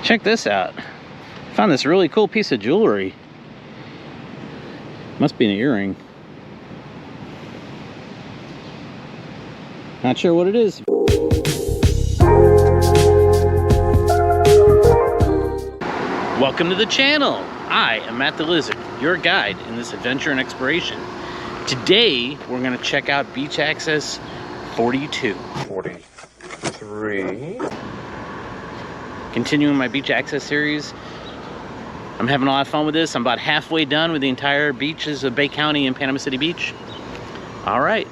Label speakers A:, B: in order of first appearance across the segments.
A: Check this out. Found this really cool piece of jewelry. Must be an earring. Not sure what it is. Welcome to the channel. I am Matt the Lizard, your guide in this adventure and exploration. Today, we're gonna check out beach access 42.
B: 43.
A: Continuing my beach access series. I'm having a lot of fun with this. I'm about halfway done with the entire beaches of Bay County and Panama City Beach. All right.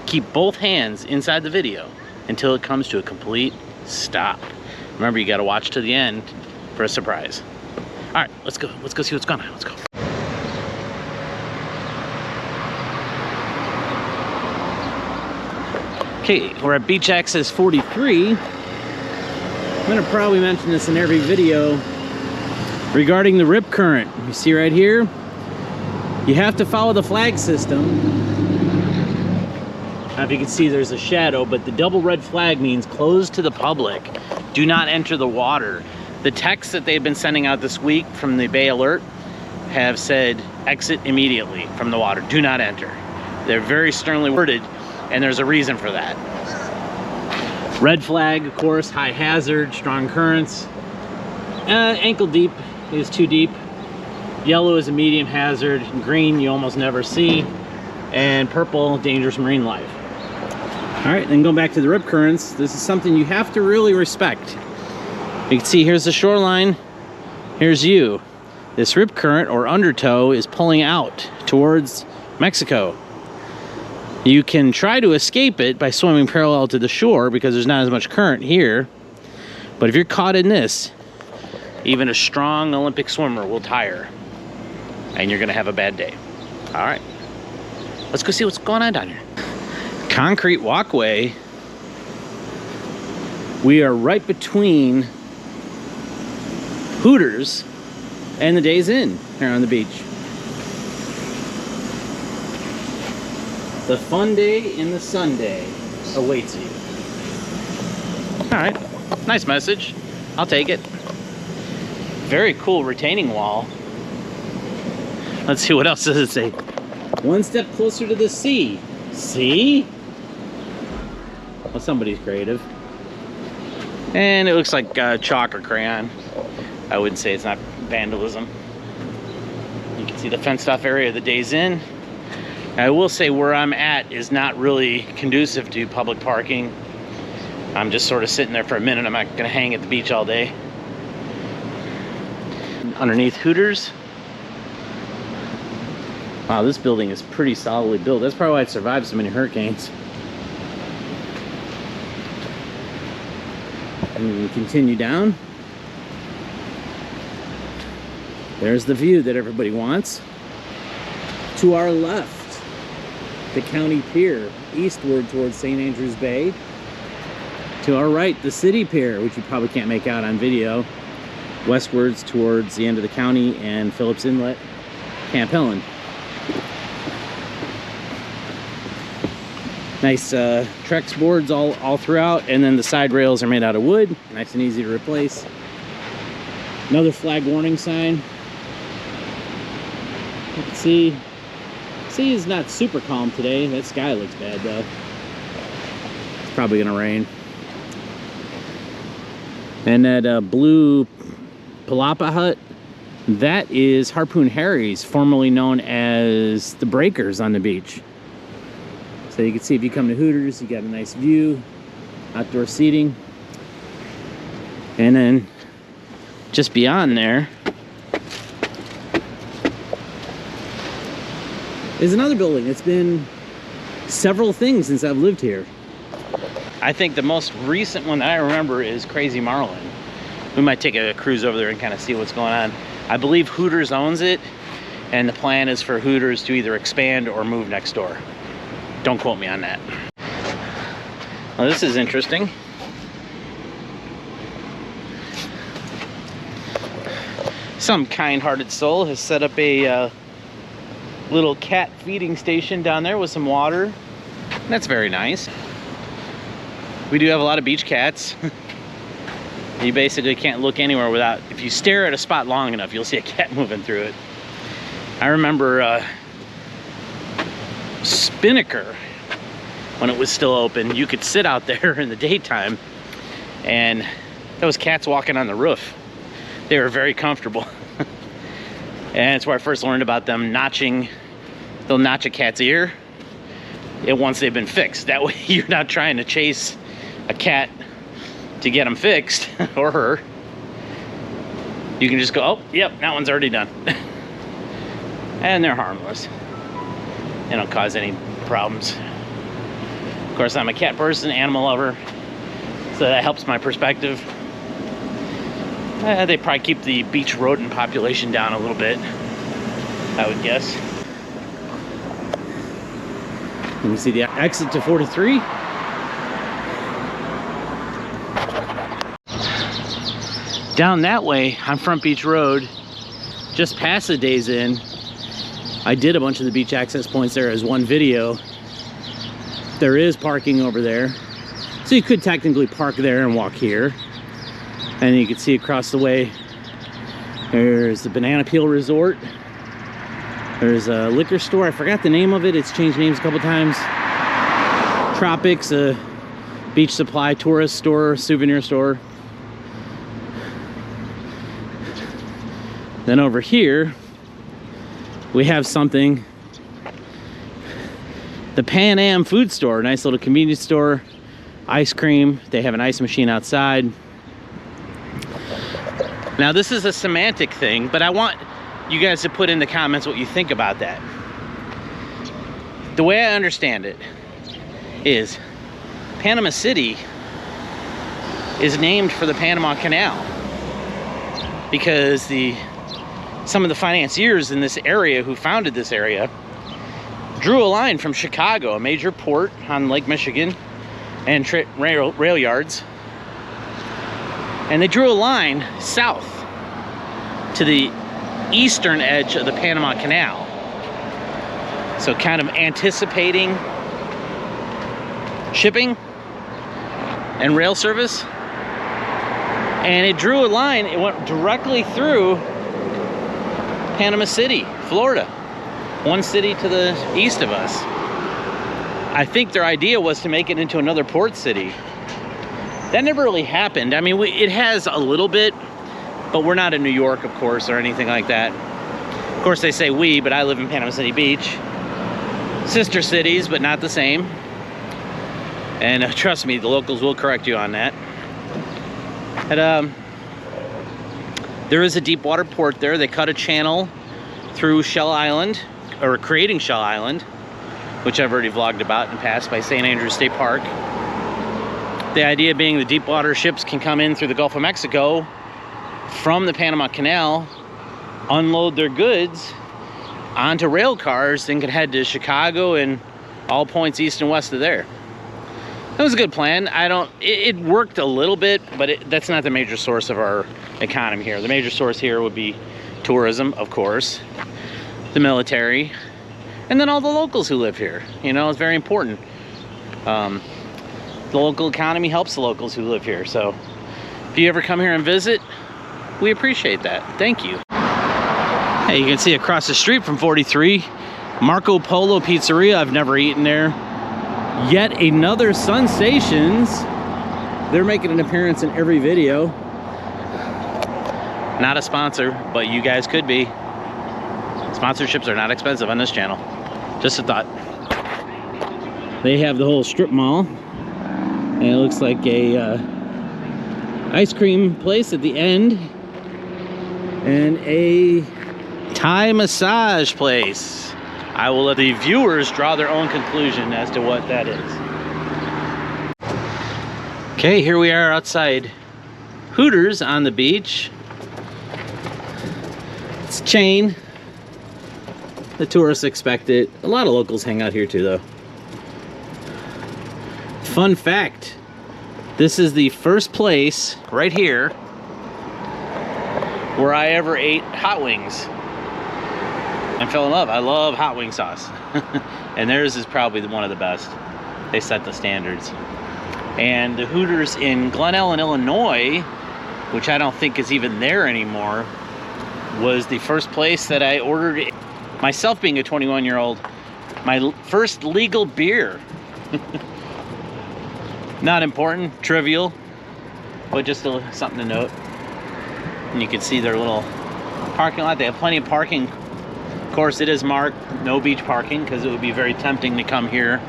A: Keep both hands inside the video until it comes to a complete stop. Remember, you gotta watch to the end for a surprise. All right, let's go. Let's go see what's going on. Let's go. Okay, we're at beach access 43. I'm gonna probably mention this in every video regarding the rip current. You see right here, you have to follow the flag system. Now, if you can see, there's a shadow, but the double red flag means closed to the public. Do not enter the water. The texts that they've been sending out this week from the Bay Alert have said exit immediately from the water. Do not enter. They're very sternly worded, and there's a reason for that. Red flag, of course, high hazard, strong currents. Ankle deep is too deep. Yellow is a medium hazard. Green, you almost never see. And purple, dangerous marine life. All right, then going back to the rip currents, this is something you have to really respect. You can see here's the shoreline, here's you. This rip current or undertow is pulling out towards Mexico. You can try to escape it by swimming parallel to the shore because there's not as much current here. But if you're caught in this, even a strong Olympic swimmer will tire and you're gonna have a bad day. All right, let's go see what's going on down here. Concrete walkway. We are right between Hooters and the Days Inn here on the beach. The fun day and the Sunday awaits you. All right, nice message. I'll take it. Very cool retaining wall. Let's see, what else does it say? One step closer to the sea. See? Well, somebody's creative. And it looks like chalk or crayon. I wouldn't say it's not vandalism. You can see the fenced off area of the Days Inn. I will say where I'm at is not really conducive to public parking. I'm just sort of sitting there for a minute. I'm not gonna hang at the beach all day. Underneath Hooters. Wow, this building is pretty solidly built. That's probably why it survived so many hurricanes. And we continue down. There's the view that everybody wants. To our left, the county pier, eastward towards St. Andrews Bay. To our right, the city pier, which you probably can't make out on video, westwards towards the end of the county and Phillips Inlet, Camp Helen. Nice Trex boards all throughout, and then the side rails are made out of wood, nice and easy to replace. Another flag warning sign. You can see sea is not super calm today. That sky looks bad though. It's probably gonna rain. And that blue palapa hut, that is Harpoon Harry's, formerly known as the Breakers on the beach. So you can see if you come to Hooters, you got a nice view, outdoor seating. And then just beyond there is another building. It's been several things since I've lived here. I think the most recent one that I remember is Crazy Marlin. We might take a cruise over there and kind of see what's going on. I believe Hooters owns it, and the plan is for Hooters to either expand or move next door. Don't quote me on that. Well, this is interesting. Some kind-hearted soul has set up a little cat feeding station down there with some water. That's very nice. We do have a lot of beach cats. You basically can't look anywhere without, if you stare at a spot long enough, you'll see a cat moving through it. I remember Spinnaker, when it was still open, you could sit out there in the daytime and there was cats walking on the roof. They were very comfortable. And that's where I first learned about them notching. They'll notch a cat's ear once they've been fixed. That way you're not trying to chase a cat to get them fixed, or her. You can just go, oh, yep, that one's already done. And they're harmless. They don't cause any problems. Of course, I'm a cat person, animal lover, so that helps my perspective. They probably keep the beach rodent population down a little bit, I would guess. Let me see the exit to 43. Down that way on Front Beach Road, just past the Days Inn, I did a bunch of the beach access points there as one video. There is parking over there, so you could technically park there and walk here. And you can see across the way, there's the Banana Peel Resort. There's a liquor store, I forgot the name of it, it's changed names a couple times. Tropics, a beach supply, tourist store, souvenir store. Then over here, we have something, the Pan Am food store, nice little convenience store, ice cream. They have an ice machine outside. Now this is a semantic thing, but I want you guys to put in the comments what you think about that. The way I understand it is Panama City is named for the Panama Canal because some of the financiers in this area who founded this area drew a line from Chicago, a major port on Lake Michigan, and rail yards. And they drew a line south to the eastern edge of the Panama Canal. So kind of anticipating shipping and rail service. And it drew a line, it went directly through Panama City, Florida. One city to the east of us. I think their idea was to make it into another port city. That never really happened. I mean, it has a little bit, but we're not in New York, of course, or anything like that. Of course, they say we, but I live in Panama City Beach. Sister cities, but not the same. And trust me, the locals will correct you on that. But, there is a deep water port there. They cut a channel through Shell Island, or creating Shell Island, which I've already vlogged about and passed by St. Andrews State Park. The idea being the deep water ships can come in through the Gulf of Mexico from the Panama Canal, unload their goods onto rail cars, then could head to Chicago and all points east and west of there. That was a good plan. It worked a little bit, but that's not the major source of our economy here. The major source here would be tourism, of course, the military, and then all the locals who live here. You know, it's very important. The local economy helps the locals who live here. So if you ever come here and visit, we appreciate that. Thank you. Hey, you can see across the street from 43, Marco Polo Pizzeria. I've never eaten there. Yet another Sensations. They're making an appearance in every video. Not a sponsor, but you guys could be. Sponsorships are not expensive on this channel. Just a thought. They have the whole strip mall. And it looks like a ice cream place at the end. And a Thai massage place. I will let the viewers draw their own conclusion as to what that is. Okay, here we are outside Hooters on the beach. It's a chain. The tourists expect it. A lot of locals hang out here too, though. Fun fact, this is the first place right here where I ever ate hot wings and fell in love. I love hot wing sauce. And theirs is probably one of the best. They set the standards. And the Hooters in Glen Ellen, Illinois which I don't think is even there anymore, was the first place that I ordered, myself being a 21-year-old, my first legal beer. Not important, trivial, but just something to note. And you can see their little parking lot. They have plenty of parking. Of course, it is marked no beach parking because it would be very tempting to come here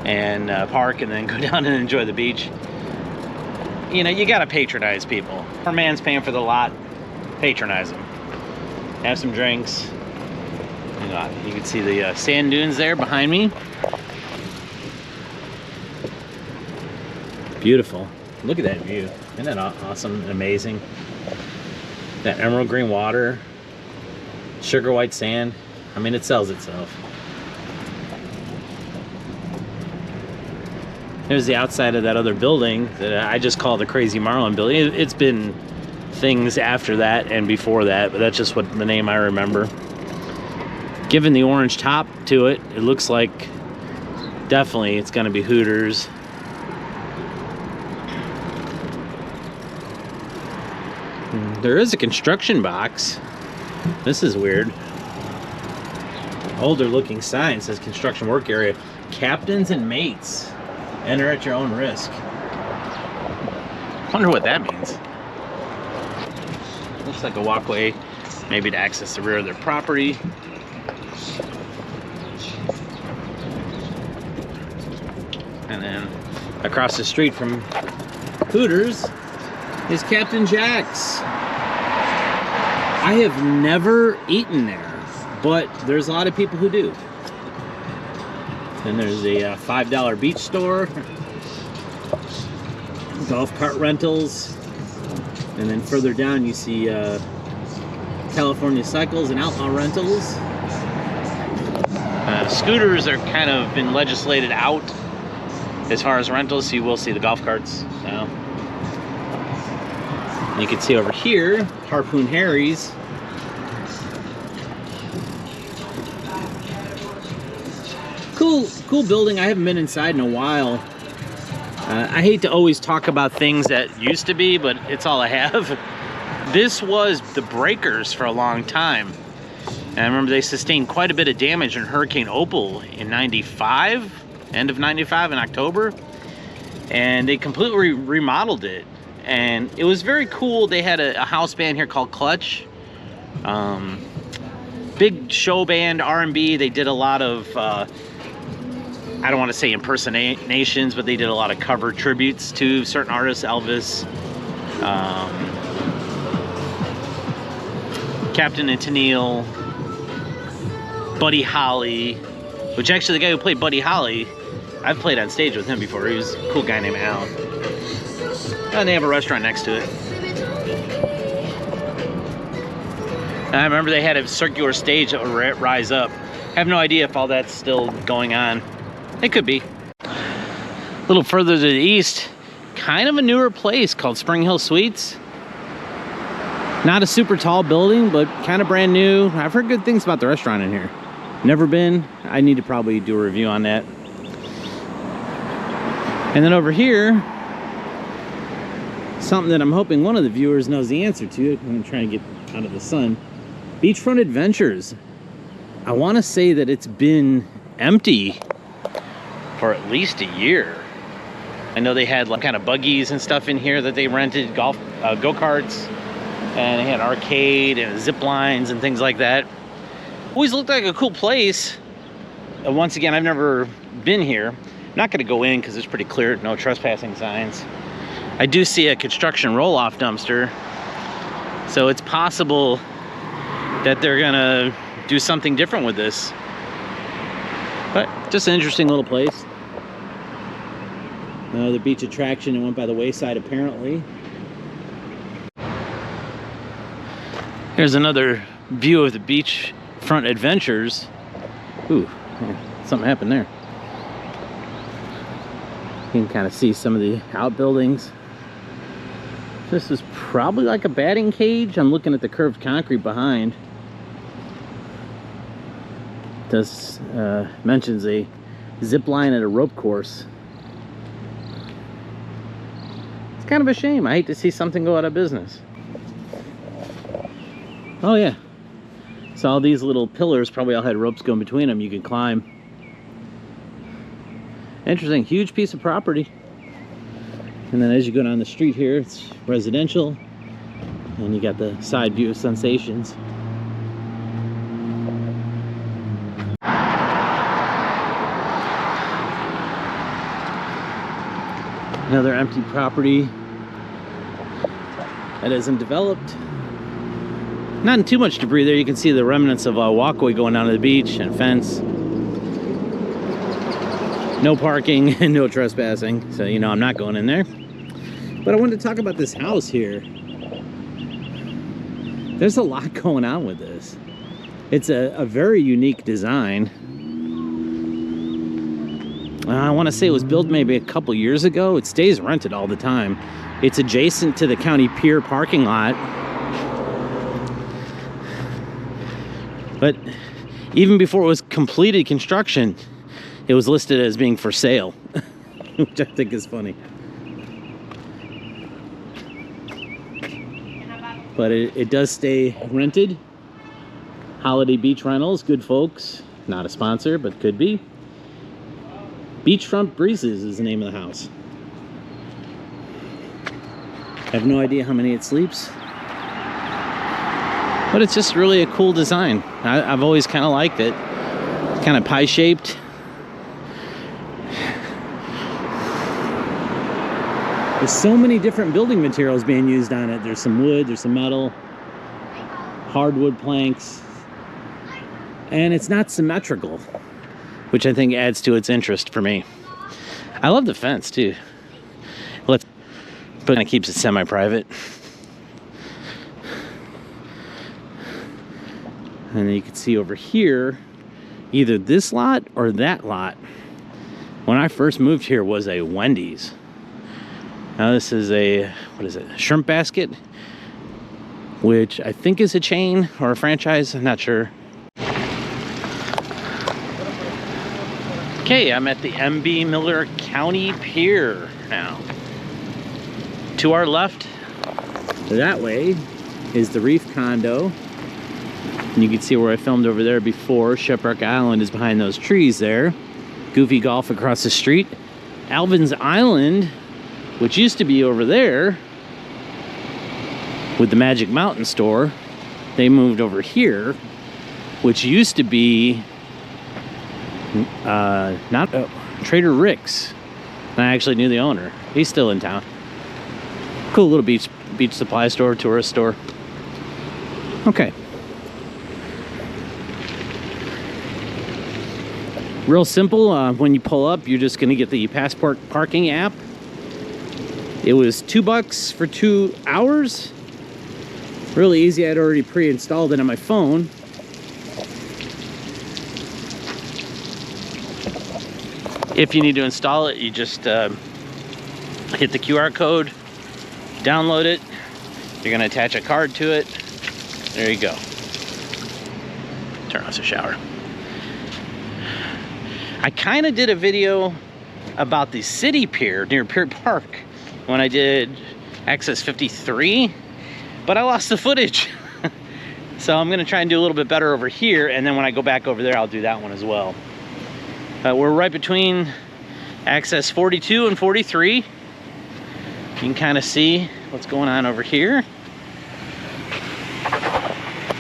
A: and park and then go down and enjoy the beach. You know, you gotta patronize people. Our man's paying for the lot. Patronize them. Have some drinks. You can see the sand dunes there behind me. Beautiful. Look at that view. Isn't that awesome and amazing? That emerald green water, sugar white sand. I mean, it sells itself. There's the outside of that other building that I just call the Crazy Marlin building. It's been things after that and before that, but that's just what the name I remember. Given the orange top to it, it looks like definitely it's gonna be Hooters. There is a construction box. This is weird. Older looking sign says construction work area. Captains and mates. Enter at your own risk. Wonder what that means. Looks like a walkway, maybe to access the rear of their property. And then across the street from Hooters is Captain Jack's. I have never eaten there, but there's a lot of people who do. Then there's a $5 beach store, golf cart rentals, and then further down you see California Cycles and Outlaw Rentals. Scooters are kind of been legislated out as far as rentals, so you will see the golf carts now. And you can see over here, Harpoon Harry's. Cool building. I haven't been inside in a while. I hate to always talk about things that used to be, but it's all I have. This was the breakers for a long time. And I remember they sustained quite a bit of damage in Hurricane Opal in '95, end of '95 in October. And they completely remodeled it. And it was very cool. They had a house band here called Clutch. Big show band, R&B. They did a lot of, I don't want to say impersonations, but they did a lot of cover tributes to certain artists, Elvis, Captain and Tennille, Buddy Holly, which actually the guy who played Buddy Holly, I've played on stage with him before. He was a cool guy named Al. And they have a restaurant next to it. And I remember they had a circular stage that would rise up. I have no idea if all that's still going on. It could be. A little further to the east, kind of a newer place called Spring Hill Suites. Not a super tall building, but kind of brand new. I've heard good things about the restaurant in here. Never been. I need to probably do a review on that. And then over here, something that I'm hoping one of the viewers knows the answer to. I'm going to try and get out of the sun. Beachfront Adventures. I want to say that it's been empty for at least a year. I know they had like kind of buggies and stuff in here that they rented, golf go-karts, and they had arcade and zip lines and things like that. Always looked like a cool place. Once again, I've never been here. I'm not going to go in because it's pretty clear, no trespassing signs. I do see a construction roll-off dumpster, so it's possible that they're gonna do something different with this. But just an interesting little place. Another beach attraction that went by the wayside apparently. Here's another view of the beachfront adventures. Ooh, something happened there. You can kind of see some of the outbuildings. This is probably like a batting cage. I'm looking at the curved concrete behind. This mentions a zip line at a rope course. It's kind of a shame. I hate to see something go out of business. Oh yeah. So all these little pillars probably all had ropes going between them you could climb. Interesting, huge piece of property. And then as you go down the street here, it's residential. And you got the side view of Sensations. Another empty property that isn't developed. Not too much debris there. You can see the remnants of a walkway going down to the beach and fence. No parking and no trespassing, so you know I'm not going in there. But I wanted to talk about this house here. There's a lot going on with this. It's a very unique design. I want to say it was built maybe a couple years ago. It stays rented all the time. It's adjacent to the county Pier parking lot. But even before it was completed construction, it was listed as being for sale, which I think is funny. But it does stay rented. Holiday Beach Rentals, good folks. Not a sponsor, but could be. Beachfront Breezes is the name of the house. I have no idea how many it sleeps. But it's just really a cool design. I've always kind of liked it. Kind of pie-shaped. There's so many different building materials being used on it. There's some wood, there's some metal, hardwood planks. And it's not symmetrical, which I think adds to its interest for me. I love the fence too. But it kind of keeps it semi-private. And then you can see over here, either this lot or that lot. When I first moved here was a Wendy's. Now this is a, what is it, Shrimp Basket, which I think is a chain or a franchise, I'm not sure. Okay, I'm at the M.B. Miller County Pier now. To our left, that way, is the Reef Condo. And you can see where I filmed over there before. Shipwreck Island is behind those trees there. Goofy Golf across the street. Alvin's Island, which used to be over there with the Magic Mountain store, they moved over here, which used to be Trader Rick's. And I actually knew the owner. He's still in town. Cool little beach supply store, tourist store. Okay. Real simple. When you pull up, you're just going to get the Passport parking app. It was $2 for 2 hours. Really easy. I'd already pre-installed it on my phone. If you need to install it, you just hit the QR code, download it. You're going to attach a card to it. There you go. Turn off the shower. I kind of did a video about the city pier near Pier Park when I did Access 53, but I lost the footage. So I'm gonna try and do a little bit better over here, and then when I go back over there, I'll do that one as well. We're right between Access 42 and 43. You can kind of see what's going on over here.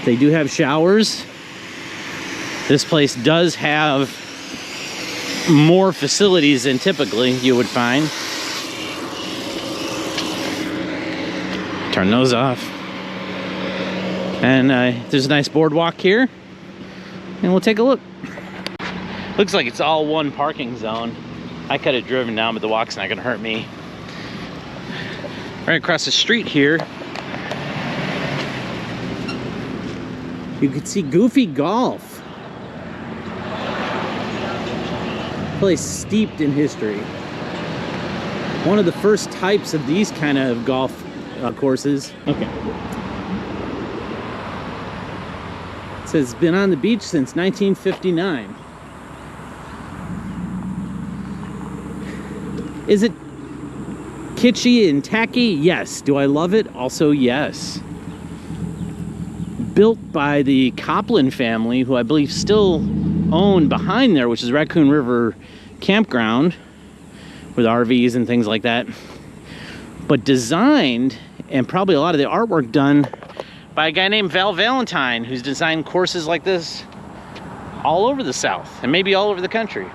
A: They do have showers. This place does have more facilities than typically you would find. Turn those off. And there's a nice boardwalk here. And we'll take a look. Looks like it's all one parking zone. I could have driven down, but the walk's not gonna hurt me. Right across the street here, you can see Goofy Golf. Place steeped in history. One of the first types of these kind of golf courses. Okay. It says been on the beach since 1959. Is it Kitschy and tacky, yes. Do I love it? Also, yes. Built by the Copland family, who I believe still own behind there, which is Raccoon River Campground, with RVs and things like that. But designed, and probably a lot of the artwork done by a guy named Val Valentine, who's designed courses like this all over the South, and maybe all over the country.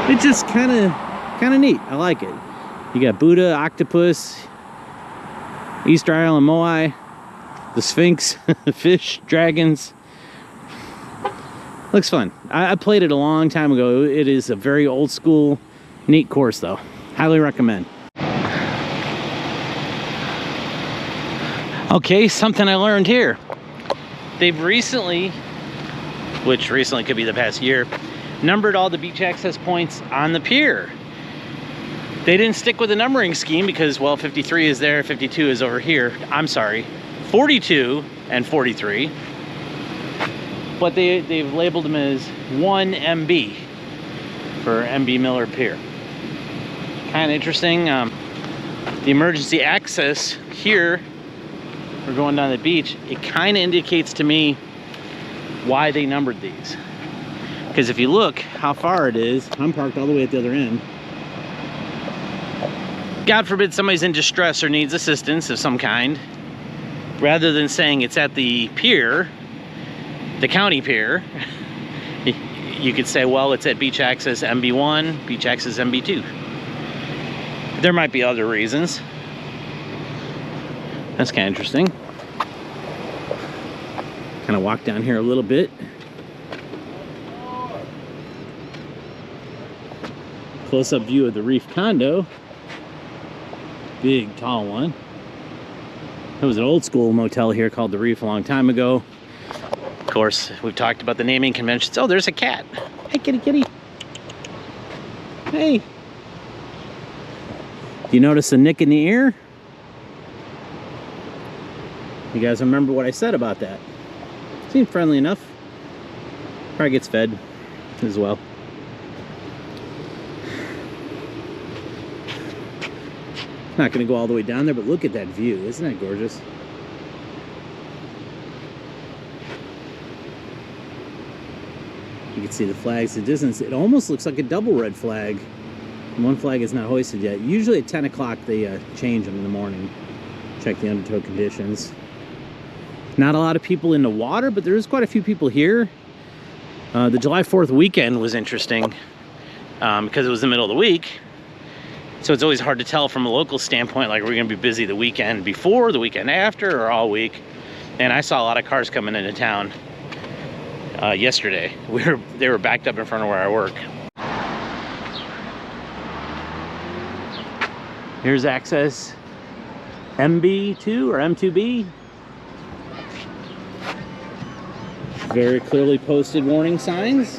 A: It's just kind of neat. I like it. You got Buddha, octopus, Easter Island Moai, the Sphinx, fish, dragons. Looks fun. I played it a long time ago. It is a very old school, neat course though. Highly recommend. Okay, something I learned here. They've recently, which recently could be the past year, numbered all the beach access points on the pier. They didn't stick with the numbering scheme because, well, 53 is there, 52 is over here. I'm sorry, 42 and 43. But they've labeled them as 1 MB for MB Miller Pier. Kind of interesting. The emergency access here, we're going down the beach, it kind of indicates to me why they numbered these. Because if you look how far it is, I'm parked all the way at the other end. God forbid somebody's in distress or needs assistance of some kind. Rather than saying it's at the pier, the county pier, you could say, well, it's at beach access MB1, beach access MB2. There might be other reasons. That's kind of interesting. Kind of walk down here a little bit. Close-up view of the Reef condo. Big, tall one. There was an old school motel here called the Reef a long time ago. Of course, we've talked about the naming conventions. Oh, there's a cat. Hey, kitty, kitty. Hey. Do you notice a nick in the ear? You guys remember what I said about that? Seemed friendly enough. Probably gets fed as well. Not going to go all the way down there, but look at that view. Isn't that gorgeous? You can see the flags in the distance. It almost looks like a double red flag. And one flag is not hoisted yet. Usually at 10 o'clock they change them in the morning. Check the undertow conditions. Not a lot of people in the water, but there is quite a few people here. The July 4th weekend was interesting because it was the middle of the week. So it's always hard to tell from a local standpoint, like, we're going to be busy the weekend before, the weekend after, or all week. And I saw a lot of cars coming into town yesterday. They were backed up in front of where I work. Here's access MB2 or M2B. Very clearly posted warning signs.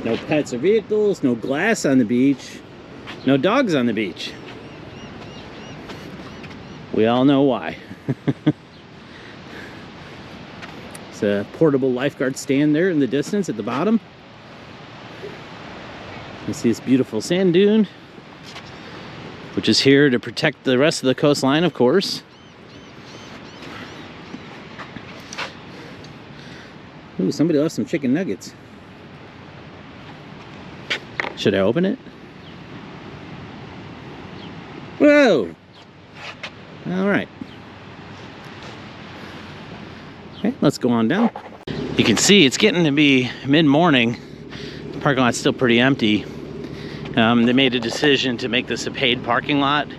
A: No pets or vehicles, no glass on the beach. No dogs on the beach. We all know why. It's a portable lifeguard stand there in the distance at the bottom. You see this beautiful sand dune, which is here to protect the rest of the coastline, of course. Ooh, somebody left some chicken nuggets. Should I open it? Whoa! All right. Okay, let's go on down. You can see it's getting to be mid-morning. The parking lot's still pretty empty. They made a decision to make this a paid parking lot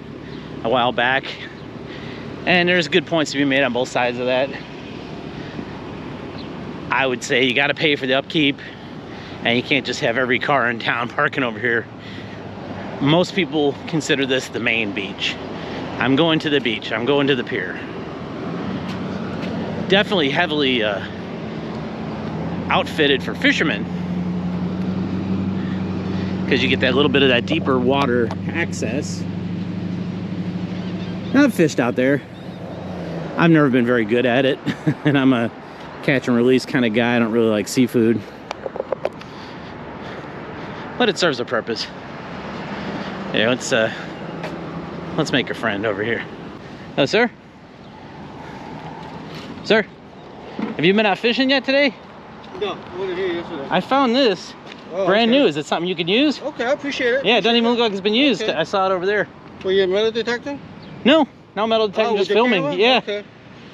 A: a while back. And there's good points to be made on both sides of that. I would say you got to pay for the upkeep, and you can't just have every car in town parking over here. Most people consider this the main beach. I'm going to the beach. I'm going to the pier. Definitely heavily outfitted for fishermen, because you get that little bit of that deeper water access. I've fished out there. I've never been very good at it, and I'm a catch and release kind of guy. I don't really like seafood, but it serves a purpose. Yeah, let's make a friend over here. Oh, sir? Sir? Have you been out fishing yet today?
B: No, I wasn't here yesterday.
A: I found this. Brand new. Is it something you can use?
B: Okay, I appreciate it.
A: Yeah, it doesn't even look like it's been used.
B: Okay.
A: I saw it over there.
B: Were you metal detecting?
A: No metal detecting, just filming.
B: Camera?
A: Yeah.
B: Okay.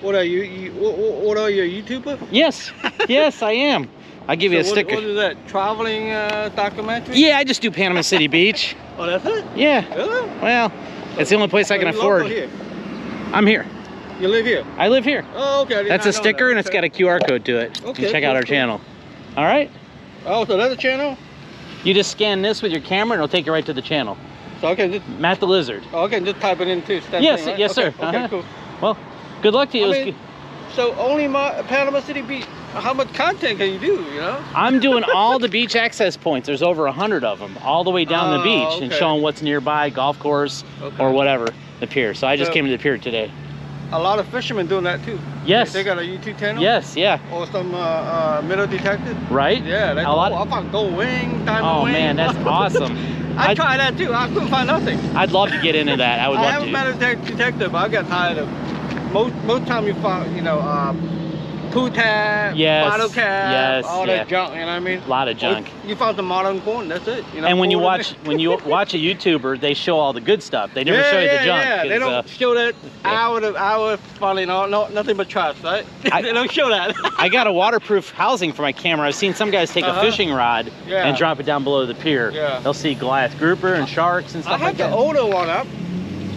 B: What are you? What are you, a YouTuber?
A: Yes, yes, I am. I'll give you a sticker.
B: What is that? Traveling documentary?
A: Yeah, I just do Panama City Beach.
B: Oh, that's it?
A: Yeah.
B: Really?
A: Well, it's the only place I can afford.
B: Here?
A: I'm here.
B: You live here?
A: I live here.
B: Oh, okay.
A: That's a sticker, and it's got a QR code to it. You can check out our channel. All right?
B: Oh, so that's a channel?
A: You just scan this with your camera, and it'll take you right to the channel.
B: So I can just...
A: Matt the Lizard.
B: Oh, I can just type it in too.
A: Yes,
B: thing, right?
A: yes, sir.
B: Okay, cool.
A: Well, good luck to you.
B: So only Panama City Beach, how much content can you do, you know?
A: I'm doing all the beach access points. There's over 100 of them, all the way down the beach, and showing what's nearby, golf course, or whatever, the pier. So I just came to the pier today.
B: A lot of fishermen doing that too.
A: Yes.
B: They got a YouTube channel?
A: Yes, yeah.
B: Or some metal detectors?
A: Right?
B: Yeah,
A: a lot.
B: I found gold wing, diamond wing.
A: Oh man, that's awesome.
B: I tried that too. I couldn't find nothing.
A: I'd love to get into that. I would love to.
B: I have a metal detector, but I got tired of most time you find, you know, poo tab, bottle cap, all that junk, you know what I mean?
A: A lot of junk.
B: You found the modern corn, that's it. You know,
A: and when you watch a YouTuber, they show all the good stuff. They never show you the junk.
B: Yeah, they don't show that hour funny, nothing but trash, right? They don't show that.
A: I got a waterproof housing for my camera. I've seen some guys take a fishing rod and drop it down below the pier.
B: Yeah.
A: They'll see glass grouper and sharks and stuff like that.
B: I have the older one up.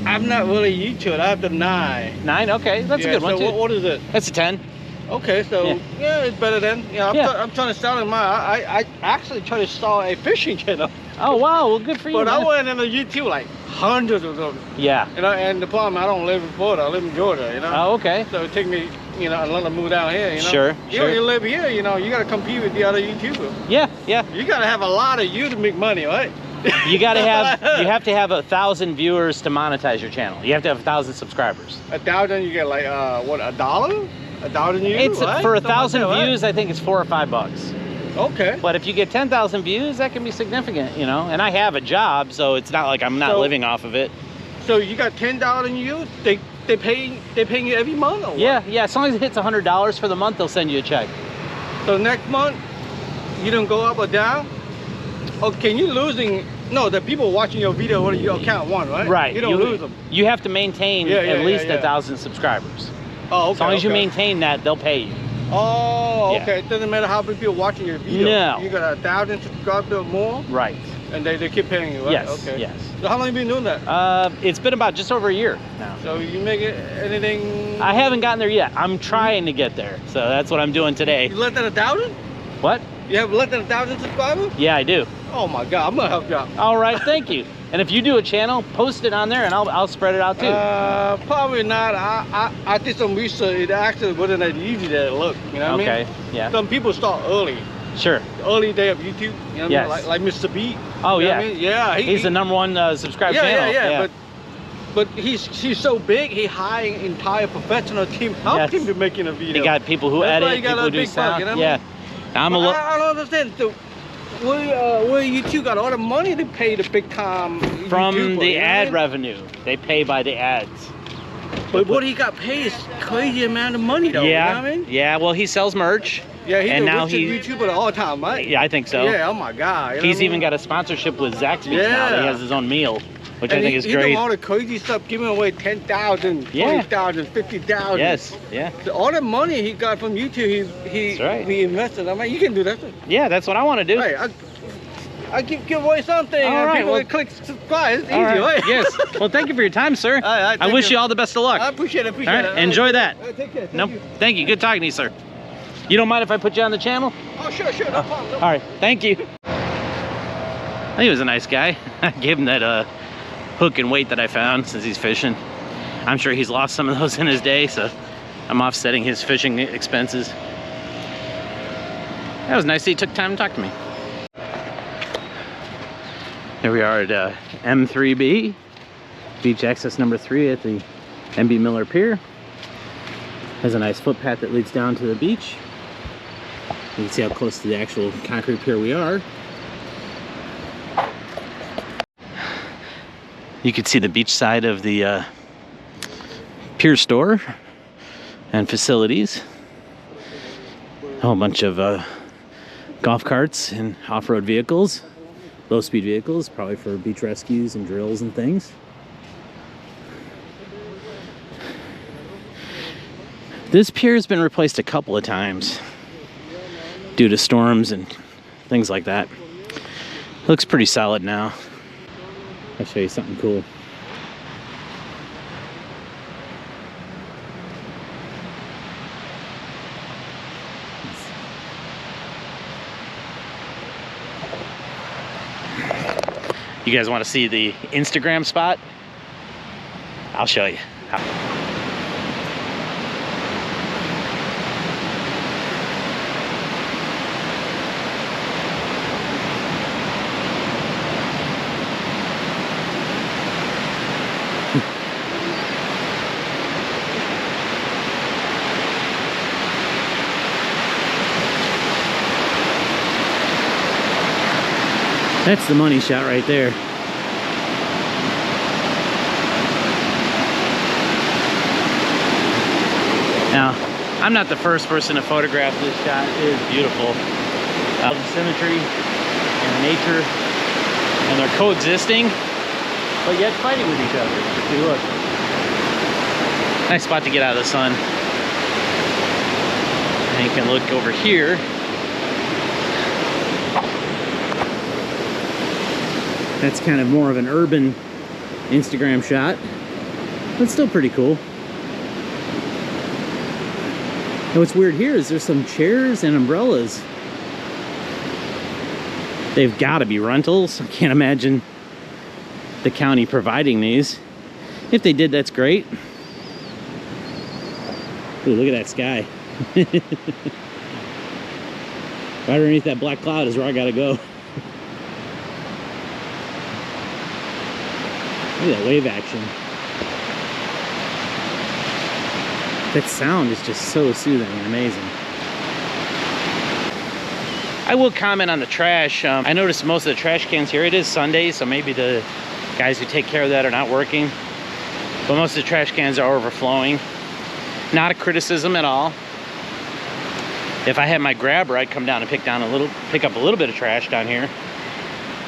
B: I'm not really used to it. I have the 9.
A: 9? Okay, that's a good one too.
B: What is it?
A: That's a 10.
B: Okay, so yeah, it's better than I'm trying to sell it. I actually tried to start a fishing channel.
A: Oh wow, well good for you.
B: But
A: man.
B: I went into YouTube like hundreds of them.
A: Yeah.
B: You know, and the problem, I don't live in Florida. I live in Georgia. You know.
A: Oh okay.
B: So it take me, you know, a little move down here. You know.
A: Sure.
B: You live here. You know, you got to compete with the other YouTubers.
A: Yeah, yeah.
B: You got to have a lot of you to make money, right?
A: You got to have. You have to have 1,000 viewers to monetize your channel. You have to have 1,000 subscribers.
B: 1,000, you get like what, $1? 1,000 views?
A: It's
B: right?
A: for 1,000 views. I think it's $4 or $5.
B: Okay.
A: But if you get 10,000 views, that can be significant, you know. And I have a job, so it's not like I'm not living off of it.
B: So you got 10,000 views? They paying you every month? Or what?
A: Yeah. As long as it hits $100 for the month, they'll send you a check.
B: So next month, you don't go up or down? Or can you losing? No, the people watching your video or your account won, right?
A: Right.
B: You don't lose them.
A: You have to maintain at least 1,000 subscribers.
B: Oh, okay.
A: As long as you maintain that, they'll pay you.
B: Oh, okay. It doesn't matter how many people watching your video.
A: No.
B: You got 1,000 subscribers or more.
A: Right.
B: And they keep paying you, right?
A: Yes.
B: Okay.
A: Yes.
B: So how long have you been doing that?
A: It's been about just over a year now.
B: So you make anything?
A: I haven't gotten there yet. I'm trying to get there. So that's what I'm doing today.
B: You less than 1,000?
A: What?
B: You have less than 1,000 subscribers?
A: Yeah, I do.
B: Oh my God, I'm gonna help you out.
A: All right, thank you. And if you do a channel, post it on there, and I'll spread it out too.
B: Probably not. I did some research. It actually wasn't that easy to look. You know what I mean?
A: Okay. Yeah.
B: Some people start early.
A: Sure.
B: Early day of YouTube. You know what I mean? Like Mr. B.
A: Oh
B: you know
A: yeah.
B: what I mean? Yeah.
A: He's the #1 subscribed channel.
B: Yeah. But he's so big. He hiring entire professional team help him to making a video.
A: They got people who edit, people who do sound.
B: You know
A: yeah. I
B: don't understand. So, where YouTube got all the money to pay the big time
A: from
B: YouTuber,
A: the ad revenue. They pay by the ads.
B: But what he got paid is crazy amount of money though.
A: Yeah.
B: You know what I mean?
A: Yeah. Well, he sells merch.
B: Yeah. He's
A: and
B: the
A: now
B: richest YouTuber of all time, right?
A: Yeah, I think so.
B: Yeah. Oh my God.
A: He's even got a sponsorship with Zaxby's now. He has his own meal, which I think is great.
B: He doing all the crazy stuff, giving away 10,000, 20,000, 50,000.
A: Yes. Yeah.
B: So all the money he got from YouTube, he invested. I mean, you can do that.
A: Yeah, that's what I want to do.
B: Right. I give away something.
A: All right,
B: people
A: well,
B: click subscribe. It's easy,
A: right.
B: right?
A: Yes. Well, thank you for your time, sir. I wish you all the best of luck.
B: I appreciate it.
A: All right. Enjoy that.
B: Take care.
A: Thank you. Good talking to you, sir. You don't mind if I put you on the channel?
B: Oh, sure. No problem.
A: All right. Thank you. He was a nice guy. I gave him that hook and weight that I found since he's fishing. I'm sure he's lost some of those in his day, so I'm offsetting his fishing expenses. That was nice that he took time to talk to me. Here we are at M3B, beach access number 3 at the MB Miller Pier. Has a nice footpath that leads down to the beach. You can see how close to the actual concrete pier we are. You can see the beach side of the Pier store and facilities. A whole bunch of golf carts and off-road vehicles, low-speed vehicles, probably for beach rescues and drills and things. This pier has been replaced a couple of times due to storms and things like that. Looks pretty solid now. I'll show you something cool. You guys want to see the Instagram spot? I'll show you. That's the money shot right there. Now, I'm not the first person to photograph this shot. It is beautiful. The symmetry and nature, and they're coexisting, but yet fighting with each other. See, look. Nice spot to get out of the sun. And you can look over here. That's kind of more of an urban Instagram shot, but still pretty cool. And what's weird here is there's some chairs and umbrellas. They've got to be rentals. I can't imagine the county providing these. If they did, that's great. Ooh, look at that sky. Right underneath that black cloud is where I gotta go. Look at that wave action. That sound is just so soothing and amazing. I will comment on the trash. I noticed most of the trash cans here, it is Sunday, so maybe the guys who take care of that are not working. But most of the trash cans are overflowing. Not a criticism at all. If I had my grabber, I'd come down and pick up a little bit of trash down here.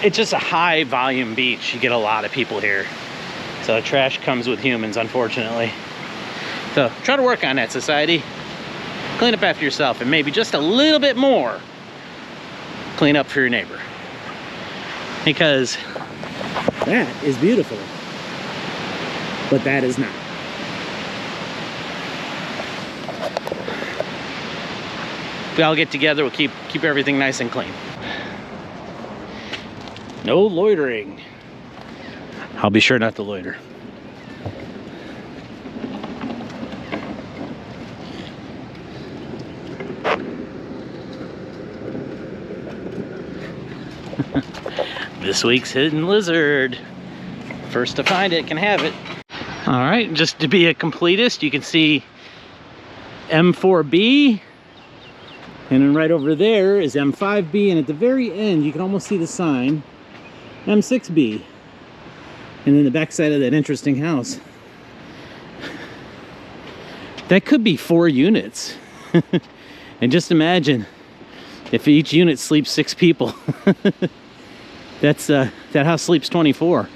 A: It's just a high volume beach. You get a lot of people here. So trash comes with humans, unfortunately. So try to work on that, society. Clean up after yourself, and maybe just a little bit more clean up for your neighbor. Because that is beautiful, but that is not. We all get together, we'll keep everything nice and clean. No loitering. I'll be sure not to loiter. This week's hidden lizard. First to find it can have it. All right, just to be a completist, you can see M4B, and then right over there is M5B, and at the very end you can almost see the sign M6B, and then the back side of that interesting house. That could be 4 units. And just imagine if each unit sleeps 6 people. That house sleeps 24.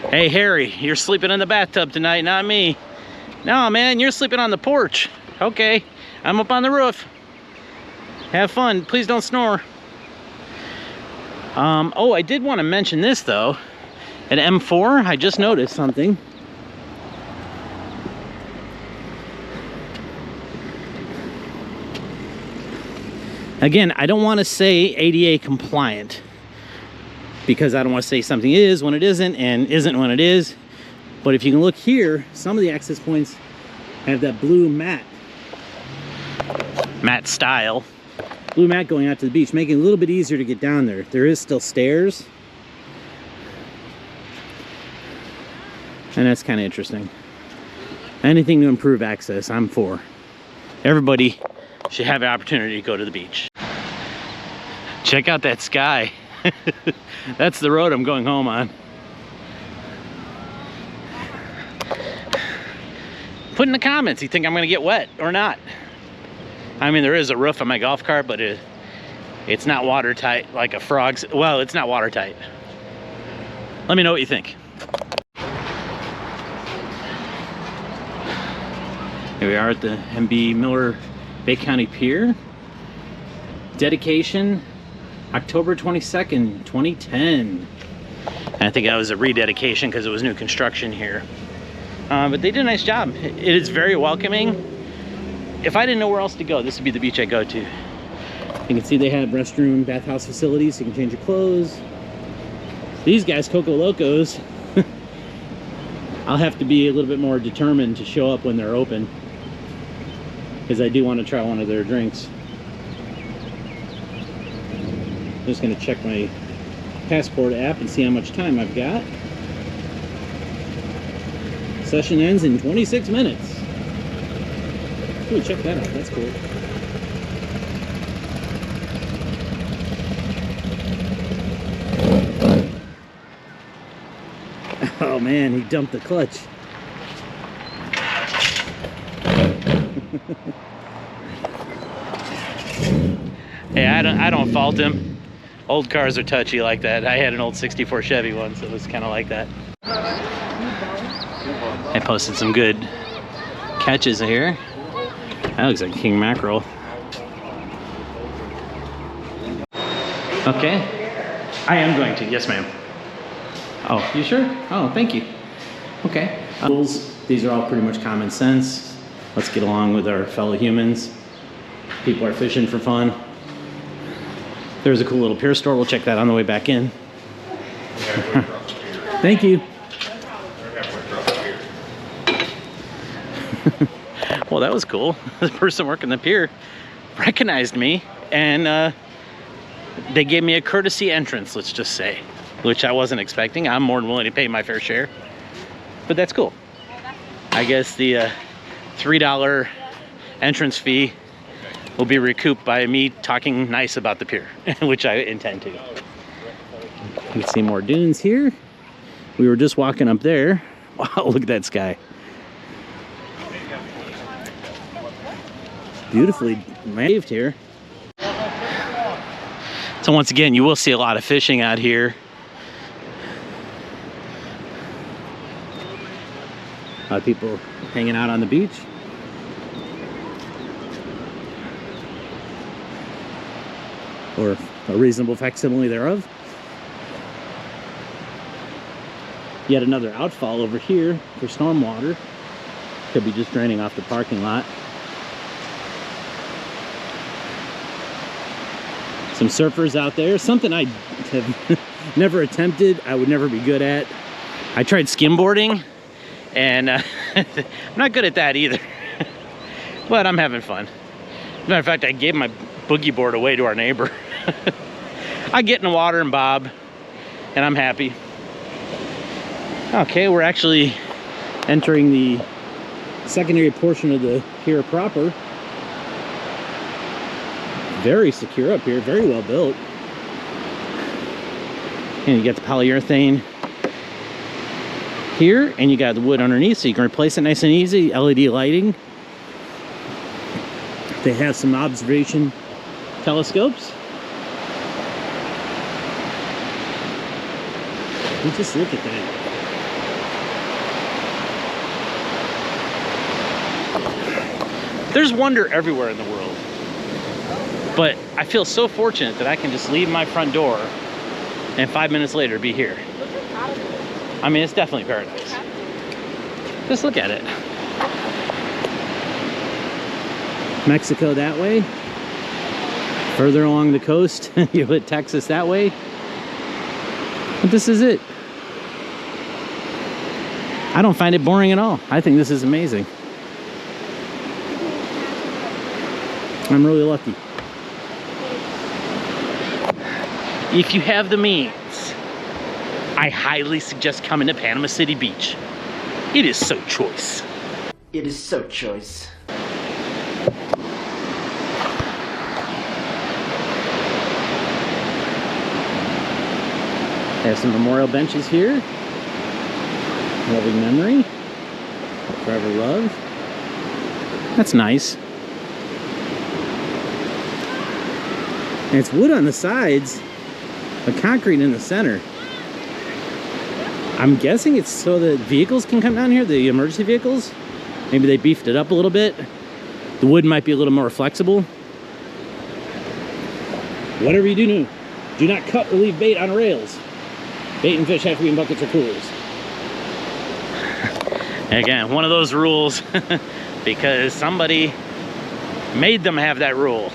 A: Hey Harry, you're sleeping in the bathtub tonight, not me. No man, you're sleeping on the porch. Okay, I'm up on the roof. Have fun, please don't snore. Oh, I did want to mention this though. At M4, I just noticed something. Again, I don't want to say ADA compliant, because I don't want to say something is when it isn't and isn't when it is. But if you can look here, some of the access points have that blue mat style. Blue mat going out to the beach, making it a little bit easier to get down there. There is still stairs. And that's kind of interesting. Anything to improve access, I'm for. Everybody should have an opportunity to go to the beach. Check out that sky. That's the road I'm going home on. Put in the comments, you think I'm gonna get wet or not? I mean, there is a roof on my golf cart, but it's not watertight like a frog's. Well, it's not watertight. Let me know what you think. Here we are at the MB Miller Bay County Pier. Dedication, October 22nd, 2010. And I think that was a rededication because it was new construction here. But they did a nice job. It is very welcoming. If I didn't know where else to go, this would be the beach I go to. You can see they have restroom, bathhouse facilities, so you can change your clothes. These guys, Coco Locos, I'll have to be a little bit more determined to show up when they're open, because I do want to try one of their drinks. I'm just going to check my passport app and see how much time I've got. Session ends in 26 minutes. Ooh, check that out. That's cool. Oh man, he dumped the clutch. Hey, I don't fault him. Old cars are touchy like that. I had an old 64 Chevy once, so it was kind of like that. I posted some good catches here. That looks like king mackerel. Okay. I am going to. Yes, ma'am. Oh, you sure? Oh, thank you. Okay. These are all pretty much common sense. Let's get along with our fellow humans. People are fishing for fun. There's a cool little pier store. We'll check that on the way back in. Thank you. Well, that was cool. The person working the pier recognized me, and they gave me a courtesy entrance, let's just say, which I wasn't expecting. I'm more than willing to pay my fair share, but that's cool. I guess the $3 entrance fee will be recouped by me talking nice about the pier, which I intend to. You can see more dunes here. We were just walking up there. Wow, look at that sky. Beautifully paved here. So once again, you will see a lot of fishing out here. A lot of people hanging out on the beach. Or a reasonable facsimile thereof. Yet another outfall over here for stormwater. Could be just draining off the parking lot. Some surfers out there. Something I have never attempted. I would never be good at. I tried skimboarding, and I'm not good at that either. But I'm having fun. As a matter of fact, I gave my boogie board away to our neighbor. I get in the water and bob, and I'm happy. Okay, we're actually entering the secondary portion of the pier proper. Very secure up here, very well built. And you got the polyurethane here, and you got the wood underneath, so you can replace it nice and easy. LED lighting. They have some observation telescopes. You just look at that. There's wonder everywhere in the world. But I feel so fortunate that I can just leave my front door and 5 minutes later be here. I mean, it's definitely paradise. Just look at it. Mexico that way. Further along the coast, you hit Texas that way. But this is it. I don't find it boring at all. I think this is amazing. I'm really lucky. If you have the means, I highly suggest coming to Panama City Beach. It is so choice.
C: It is so choice.
A: Have some memorial benches here. Loving memory. Forever love. That's nice. And it's wood on the sides, but concrete in the center. I'm guessing it's so that vehicles can come down here, the emergency vehicles. Maybe they beefed it up a little bit. The wood might be a little more flexible. Whatever you do not cut or leave bait on rails. Bait and fish have to be in buckets or coolers. Again, one of those rules because somebody made them have that rule.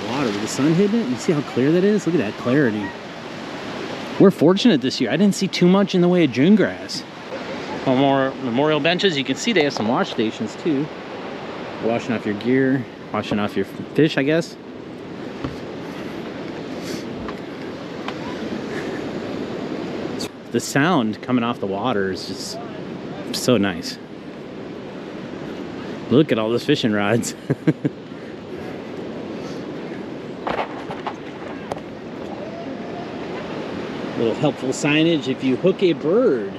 A: Water with the sun hitting it. You see how clear that is? Look at that clarity. We're fortunate this year. I didn't see too much in the way of June grass. One more memorial benches. You can see they have some wash stations too. Washing off your gear, washing off your fish, I guess. The sound coming off the water is just so nice. Look at all those fishing rods. Little helpful signage: if you hook a bird,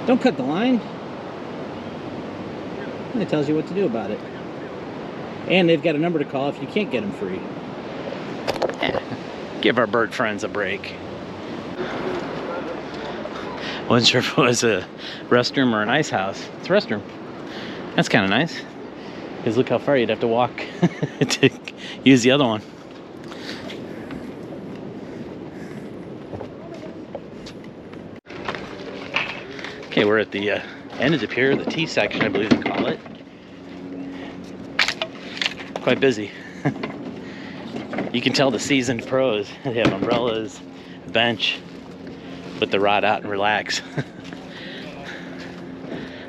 A: don't cut the line. And it tells you what to do about it. And they've got a number to call if you can't get them free. Yeah. Give our bird friends a break. Wasn't sure if it was a restroom or an ice house. It's a restroom. That's kind of nice. Because look how far you'd have to walk to use the other one. Okay, we're at the end of the pier, the T section, I believe they call it. Quite busy. You can tell the seasoned pros. They have umbrellas, a bench, put the rod out and relax.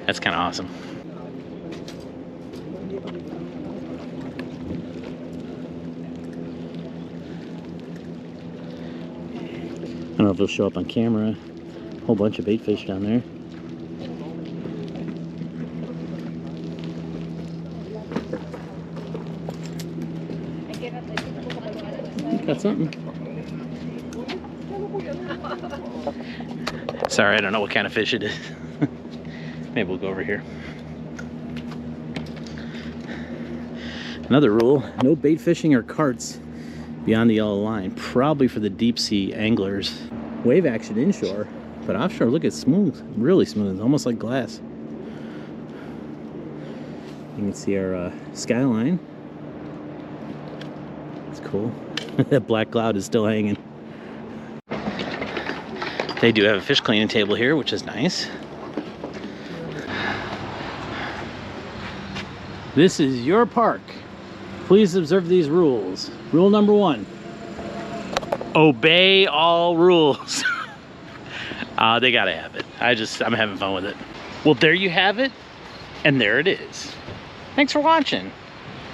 A: That's kind of awesome. I don't know if it'll show up on camera. A whole bunch of bait fish down there. Got something. Sorry, I don't know what kind of fish it is. Maybe we'll go over here. Another rule: no bait fishing or carts beyond the yellow line. Probably for the deep sea anglers. Wave action inshore, but offshore, look, it's smooth, really smooth, almost like glass. You can see our skyline. It's cool. That black cloud is still hanging. They do have a fish cleaning table here, which is nice. This is your park. Please observe these rules. Rule number 1. Obey all rules. They gotta have it. I'm having fun with it. Well, there you have it. And there it is. Thanks for watching.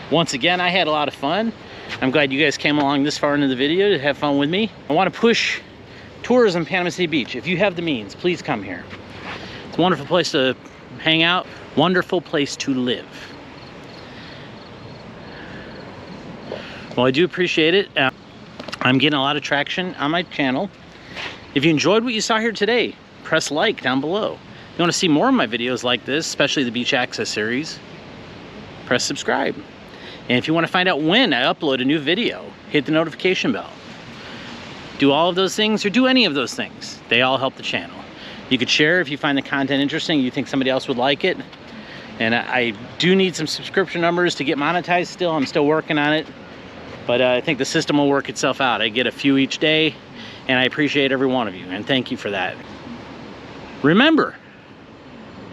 A: Once again, I had a lot of fun. I'm glad you guys came along this far into the video to have fun with me. I want to push tourism Panama City Beach. If you have the means, please come here. It's a wonderful place to hang out, wonderful place to live. Well, I do appreciate it. I'm getting a lot of traction on my channel. If you enjoyed what you saw here today, press like down below. If you want to see more of my videos like this, especially the Beach Access series, press subscribe. And if you want to find out when I upload a new video, hit the notification bell. Do all of those things, or do any of those things. They all help the channel. You could share if you find the content interesting, you think somebody else would like it. And I do need some subscription numbers to get monetized still. I'm still working on it. But I think the system will work itself out. I get a few each day, and I appreciate every one of you, and thank you for that. Remember,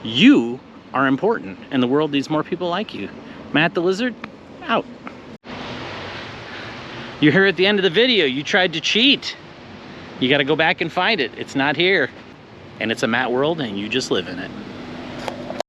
A: you are important, and the world needs more people like you. Matt the Lizard, out. You're here at the end of the video. You tried to cheat. You got to go back and find it. It's not here. And it's a Matt world, and you just live in it.